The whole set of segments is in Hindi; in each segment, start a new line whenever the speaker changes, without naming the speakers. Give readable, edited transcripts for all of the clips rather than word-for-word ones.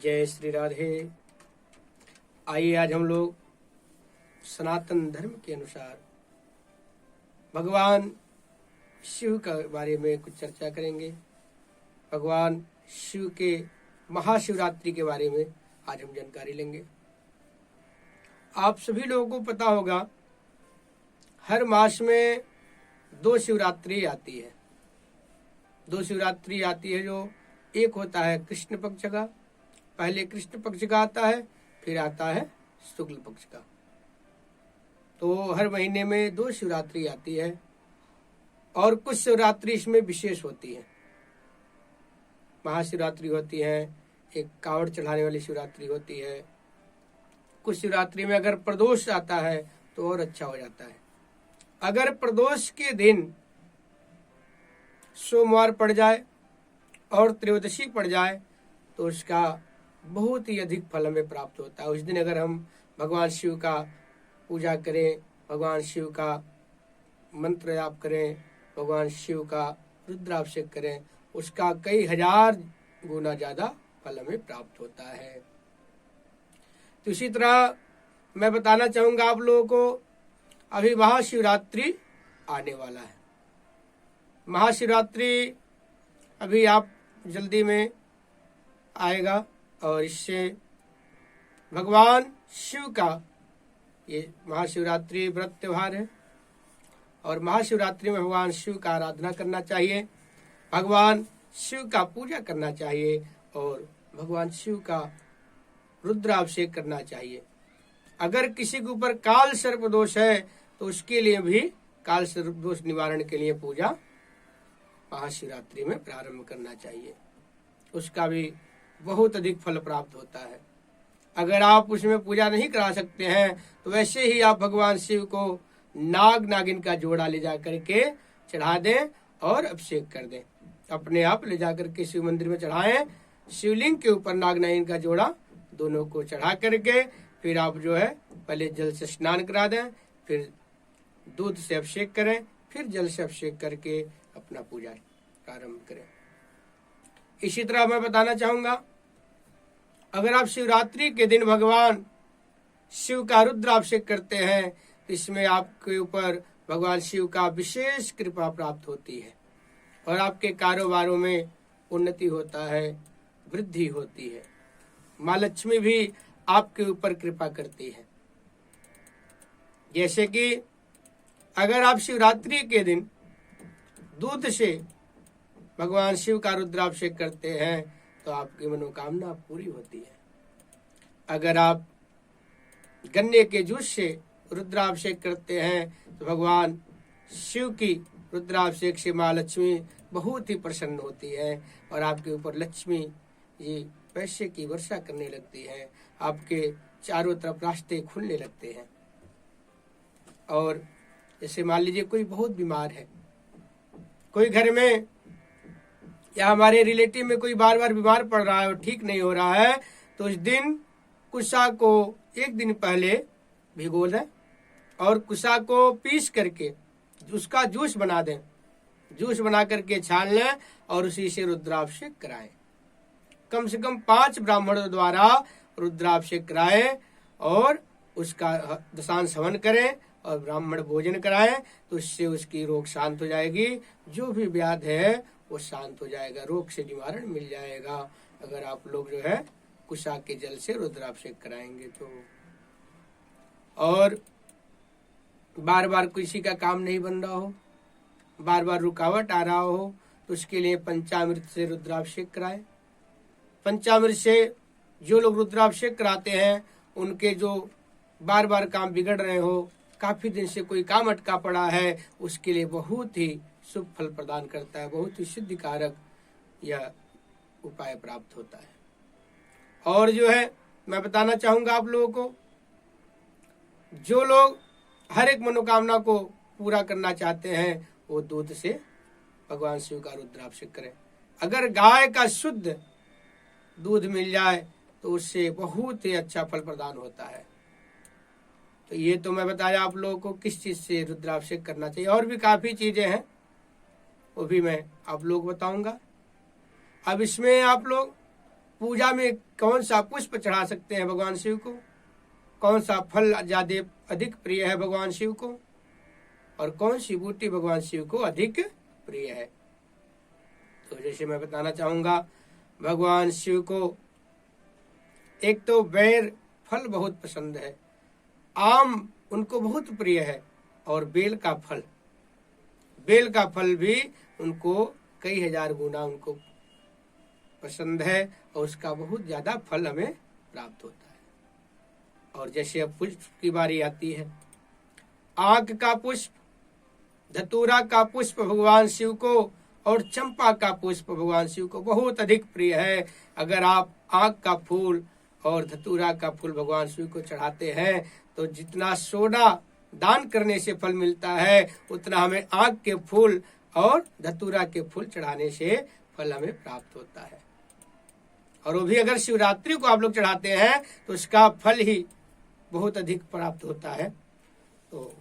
जय श्री राधे। आइए आज हम लोग सनातन धर्म के अनुसार भगवान शिव के बारे में कुछ चर्चा करेंगे। भगवान शिव के महाशिवरात्रि के बारे में आज हम जानकारी लेंगे। आप सभी लोगों को पता होगा, हर मास में 2 शिवरात्रि आती है। 2 शिवरात्रि आती है, जो एक होता है कृष्ण पक्ष का, पहले कृष्ण पक्ष का आता है, फिर आता है शुक्ल पक्ष का। तो हर महीने में 2 शिवरात्रि आती है और कुछ शिवरात्रि इसमें विशेष होती है। महाशिवरात्रि होती है, एक कावड़ चढ़ाने वाली शिवरात्रि होती है। कुछ शिवरात्रि में अगर प्रदोष आता है तो और अच्छा हो जाता है। अगर प्रदोष के दिन सोमवार पड़ जाए और त्रयोदशी पड़ जाए तो उसका बहुत ही अधिक फल हमें प्राप्त होता है। उस दिन अगर हम भगवान शिव का पूजा करें, भगवान शिव का मंत्र जाप करें, भगवान शिव का रुद्राभिषेक करें, उसका कई हजार गुना ज्यादा फल हमें प्राप्त होता है। तो इसी तरह मैं बताना चाहूंगा आप लोगों को, अभी महाशिवरात्रि आने वाला है। महाशिवरात्रि अभी आप जल्दी में आएगा और इससे भगवान शिव का ये महाशिवरात्रि व्रत त्योहार है और महाशिवरात्रि में भगवान शिव का आराधना करना चाहिए, भगवान शिव का पूजा करना चाहिए और भगवान शिव का रुद्राभिषेक करना चाहिए। अगर किसी के ऊपर काल सर्प दोष है तो उसके लिए भी काल सर्प दोष निवारण के लिए पूजा महाशिवरात्रि में प्रारंभ करना चाहिए। उसका भी बहुत अधिक फल प्राप्त होता है। अगर आप उसमें पूजा नहीं करा सकते हैं तो वैसे ही आप भगवान शिव को नाग नागिन का जोड़ा ले जा करके चढ़ा दें और अभिषेक कर दें। अपने आप ले जा करके शिव मंदिर में चढ़ाएं, शिवलिंग के ऊपर नाग नागिन का जोड़ा दोनों को चढ़ा करके फिर आप जो है पहले जल से स्नान करा दें, फिर दूध से अभिषेक करें, फिर जल से अभिषेक करके अपना पूजा प्रारंभ करें। इसी तरह मैं बताना चाहूंगा, अगर आप शिवरात्रि के दिन भगवान शिव का रुद्राभिषेक करते हैं तो इसमें आपके ऊपर भगवान शिव का विशेष कृपा प्राप्त होती है और आपके कारोबारों में उन्नति होता है, वृद्धि होती है। माँ लक्ष्मी भी आपके ऊपर कृपा करती है। जैसे कि अगर आप शिवरात्रि के दिन दूध से भगवान शिव का रुद्राभिषेक करते हैं तो आपकी मनोकामना पूरी होती है। अगर आप गन्ने के जूस से रुद्राभिषेक करते हैं तो भगवान शिव की रुद्राभिषेक से माँ लक्ष्मी बहुत ही प्रसन्न होती है और आपके ऊपर लक्ष्मी जी पैसे की वर्षा करने लगती है, आपके चारों तरफ रास्ते खुलने लगते हैं। और जैसे मान लीजिए कोई बहुत बीमार है, कोई घर में या हमारे रिलेटिव में कोई बार बार बीमार पड़ रहा है और ठीक नहीं हो रहा है, तो उस दिन कुसा को एक दिन पहले भिगो दें और कुसा को पीस करके उसका जूस बना दें, जूस बना करके छान लें और उसी से रुद्राभिषेक कराएं। कम से कम 5 ब्राह्मणों द्वारा रुद्राभिषेक कराएं और उसका दशांश हवन करें और ब्राह्मण भोजन कराएं, तो उससे उसकी रोग शांत हो जाएगी। जो भी व्याध है वो शांत हो जाएगा, रोग से निवारण मिल जाएगा अगर आप लोग जो है कुशा के जल से रुद्राभिषेक कराएंगे तो। और बार बार किसी का काम नहीं बन रहा हो, बार बार रुकावट आ रहा हो, तो उसके लिए पंचामृत से रुद्राभिषेक कराएं। पंचामृत से जो लोग रुद्राभिषेक कराते हैं उनके जो बार बार काम बिगड़ रहे हो, काफी दिन से कोई काम अटका पड़ा है, उसके लिए बहुत ही शुभ फल प्रदान करता है, बहुत ही सिद्धिकारक यह उपाय प्राप्त होता है। और जो है मैं बताना चाहूंगा आप लोगों को, जो लोग हर एक मनोकामना को पूरा करना चाहते हैं वो दूध से भगवान शिव का रुद्राभिषेक करें। अगर गाय का शुद्ध दूध मिल जाए तो उससे बहुत ही अच्छा फल प्रदान होता है। तो ये तो मैं बताया आप लोगों को किस चीज से रुद्राभिषेक करना चाहिए। और भी काफी चीजें हैं, वो भी मैं आप लोग बताऊंगा। अब इसमें आप लोग पूजा में कौन सा पुष्प चढ़ा सकते हैं भगवान शिव को, कौन सा फल ज्यादा अधिक प्रिय है भगवान शिव को, और कौन सी बूटी भगवान शिव को अधिक प्रिय है। तो जैसे मैं बताना चाहूंगा, भगवान शिव को एक तो बेर फल बहुत पसंद है, आम उनको बहुत प्रिय है, और बेल का फल भी उनको कई हजार गुना उनको पसंद है, और उसका बहुत ज्यादा फल हमें प्राप्त होता है। और जैसे अब पुष्प की बारी आती है, आक का पुष्प, धतूरा का पुष्प भगवान शिव को और चंपा का पुष्प भगवान शिव को बहुत अधिक प्रिय है। अगर आप आक का फूल और धतूरा का फूल भगवान शिव को चढ़ाते हैं तो जितना सोडा दान करने से फल मिलता है, उतना हमें आक के फूल और धतूरा के फूल चढ़ाने से फल हमें प्राप्त होता है। और वो भी अगर शिवरात्रि को आप लोग चढ़ाते हैं तो उसका फल ही बहुत अधिक प्राप्त होता है। तो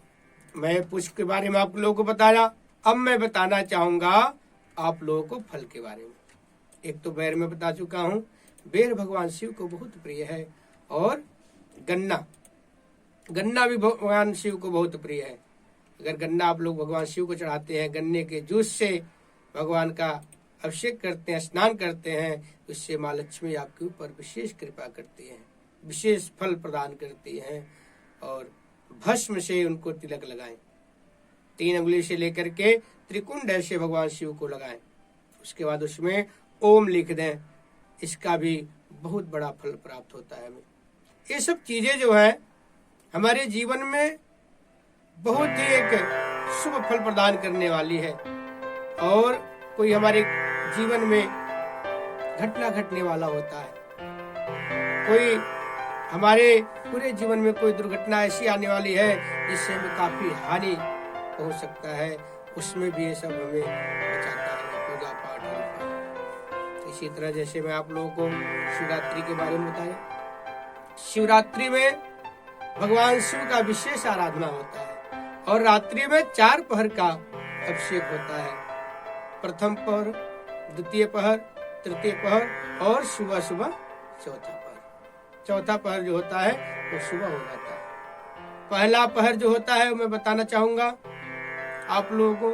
मैं पुष्प के बारे में आप लोगों को बताया, अब मैं बताना चाहूंगा आप लोगों को फल के बारे में। एक तो बेर में बता चुका हूँ, बेर भगवान शिव को बहुत प्रिय है, और गन्ना भी भगवान शिव को बहुत प्रिय है। अगर गन्ना आप लोग भगवान शिव को चढ़ाते हैं, गन्ने के जूस से भगवान का अभिषेक करते हैं, स्नान करते हैं, तो इससे माँ लक्ष्मी आपके ऊपर विशेष कृपा करती हैं, विशेष फल प्रदान करती हैं। और भस्म से उनको तिलक लगाएं, 3 अंगुली से लेकर के त्रिकुंड ऐसे भगवान शिव को लगाएं, उसके बाद उसमें ओम लिख दें, इसका भी बहुत बड़ा फल प्राप्त होता है हमें। ये सब चीजें जो है हमारे जीवन में बहुत ही एक शुभ फल प्रदान करने वाली है। और कोई हमारे जीवन में घटना घटने वाला होता है, कोई हमारे पूरे जीवन में कोई दुर्घटना ऐसी आने वाली है जिससे हमें काफी हानि हो सकता है, उसमें भी ये सब हमें बचाता है पूजा पाठ और। इसी तरह जैसे मैं आप लोगों को शिवरात्रि के बारे में बताया, शिवरात्रि में भगवान शिव का विशेष आराधना होता है, और रात्रि में 4 पहर का अभिषेक होता है, प्रथम पहर, द्वितीय पहर, तृतीय पहर और सुबह सुबह चौथा पहर। चौथा पहर जो होता है वो सुबह हो जाता है। पहला पहर जो होता है मैं बताना चाहूंगा आप लोगों को,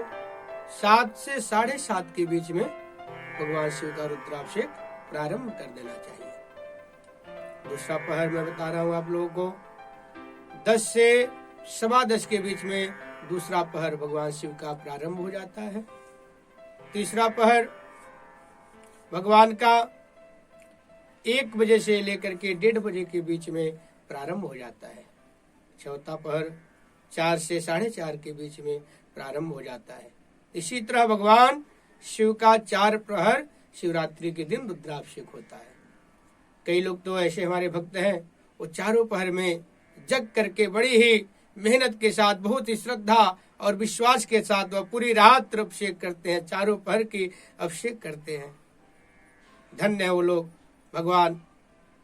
7 से 7:30 के बीच में भगवान शिव का रुद्राभिषेक प्रारंभ कर देना चाहिए। दूसरा पहर मैं बता रहा हूँ आप लोगों को, 10 से 10:15 के बीच में दूसरा पहर भगवान शिव का प्रारंभ हो जाता है। तीसरा पहर भगवान का 1 बजे से लेकर के 1:30 बजे के बीच में प्रारंभ हो जाता है। चौथा पहर 4 से 4:30 के बीच में प्रारंभ हो जाता है। इसी तरह भगवान शिव का 4 प्रहर शिवरात्रि के दिन रुद्राभिषेक होता है। कई लोग तो ऐसे हमारे भक्त हैं, वो चारों पहर में जग करके बड़ी ही मेहनत के साथ, बहुत ही श्रद्धा और विश्वास के साथ वह पूरी रात अभिषेक करते हैं, चारों पहर की अभिषेक करते हैं। धन्य है वो लोग, भगवान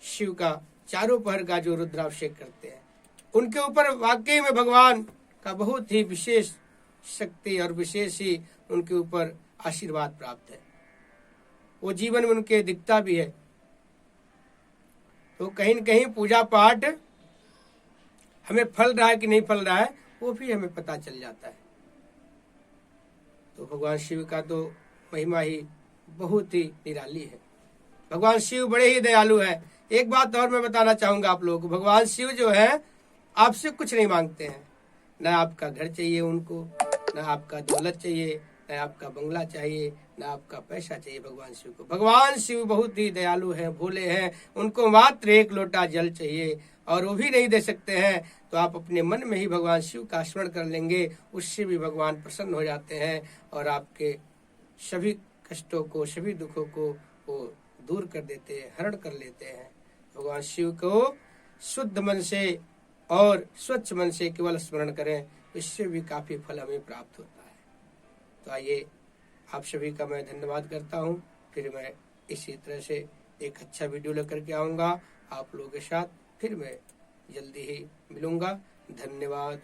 शिव का चारों पहर का जो रुद्राभिषेक करते हैं, उनके ऊपर वाकई में भगवान का बहुत ही विशेष शक्ति और विशेष ही उनके ऊपर आशीर्वाद प्राप्त है, वो जीवन में उनके दिखता भी है। तो कहीं न कहीं पूजा पाठ हमें फल रहा है कि नहीं फल रहा है वो भी हमें पता चल जाता है। तो भगवान शिव का तो महिमा ही बहुत ही निराली है। भगवान शिव बड़े ही दयालु है। एक बात और मैं बताना चाहूंगा आप लोगों को, भगवान शिव जो है आपसे कुछ नहीं मांगते हैं, न आपका घर चाहिए उनको, न आपका दौलत चाहिए, न आपका बंगला चाहिए, न आपका पैसा चाहिए भगवान शिव को। भगवान शिव बहुत ही दयालु हैं, भोले हैं, उनको मात्र 1 लोटा जल चाहिए, और वो भी नहीं दे सकते हैं तो आप अपने मन में ही भगवान शिव का स्मरण कर लेंगे, उससे भी भगवान प्रसन्न हो जाते हैं और आपके सभी कष्टों को, सभी दुखों को वो दूर कर देते हैं, हरण कर लेते हैं। भगवान शिव को शुद्ध मन से और स्वच्छ मन से केवल स्मरण करें, इससे भी काफी फल हमें प्राप्त होता है। तो आइए आप सभी का मैं धन्यवाद करता हूँ। फिर मैं इसी तरह से एक अच्छा वीडियो लेकर के आऊँगा आप लोगों के साथ, फिर मैं जल्दी ही मिलूंगा। धन्यवाद।